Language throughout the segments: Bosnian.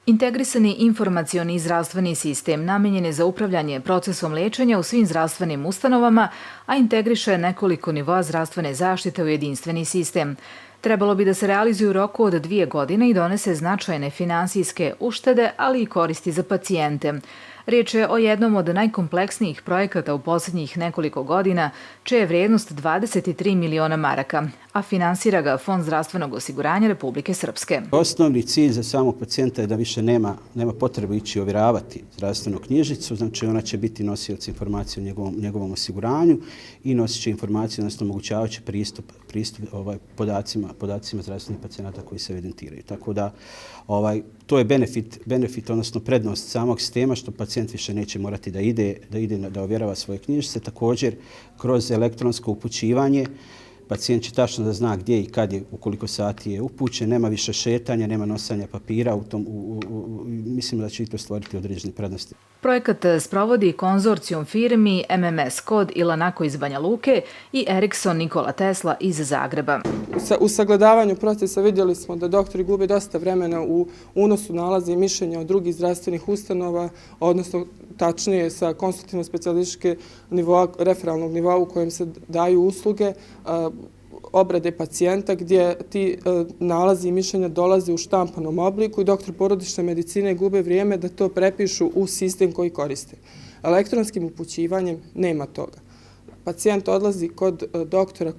Integrisani informacioni i zdravstveni sistem namenjen je za upravljanje procesom lečenja u svim zdravstvenim ustanovama, a integriše nekoliko nivoa zdravstvene zaštite u jedinstveni sistem. Trebalo bi da se realizuje u roku od 2 godine i donese značajne finansijske uštede, ali i koristi za pacijente. Riječ je o jednom od najkompleksnijih projekata u posljednjih nekoliko godina, čija je vrijednost 23 miliona maraka, a finansira ga Fond zdravstvenog osiguranja Republike Srpske. Osnovni cilj za samog pacijenta je da više nema potrebu ići ovjeravati zdravstvenu knjižicu, znači ona će biti nosioc informacije o njegovom osiguranju i nosit će informaciju, odnosno omogućavajući pristup podacima zdravstvenih pacijenata koji se evidentiraju. Tako da to je benefit, odnosno prednost samog sistema, što pacijent više neće morati da ovjerava svoje knjižice. Također, kroz elektronsko upućivanje, pacijent će tačno da zna gdje i kad je, u koliko sati je upućen, nema više šetanja, nema nosanja papira, mislim da će i to stvoriti određene prednosti. Projekat sprovodi konzorcijum firmi MMS Kod i Lanako iz Banja Luke i Ericsson Nikola Tesla iz Zagreba. U sagledavanju procesa vidjeli smo da doktori gube dosta vremena u unosu nalaza i mišljenja od drugih zdravstvenih ustanova, odnosno tačnije sa konsultativno-specijalističke nivoa, referalnog nivoa u kojem se daju usluge obrade pacijenta, gdje ti nalazi i mišljenja dolaze u štampanom obliku i doktor porodične medicine gube vrijeme da to prepišu u sistem koji koriste. Elektronskim upućivanjem nema toga. Pacijent odlazi kod doktora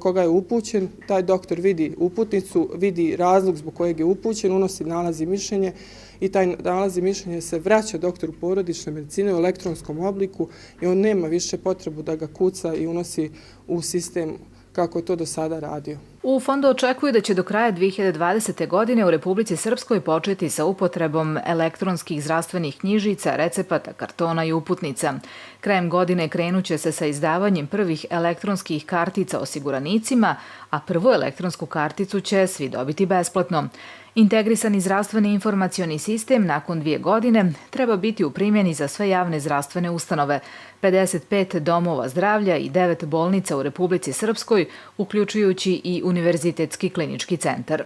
koga je upućen, taj doktor vidi uputnicu, vidi razlog zbog kojeg je upućen, unosi nalaz i mišljenje i taj nalaz i mišljenje se vraća doktoru porodične medicine u elektronskom obliku i on nema više potrebu da ga kuca i unosi u sistem kako je to do sada radio. U fondu očekuju da će do kraja 2020. godine u Republici Srpskoj početi sa upotrebom elektronskih zdravstvenih knjižica, recepata, kartona i uputnica. Krajem godine krenuće se sa izdavanjem prvih elektronskih kartica osiguranicima, a prvu elektronsku karticu će svi dobiti besplatno. Integrisani zdravstveni informacioni sistem nakon 2 godine treba biti u primjeni za sve javne zdravstvene ustanove, 55 domova zdravlja i 9 bolnica u Republici Srpskoj, uključujući i Univerzitetski klinički centar.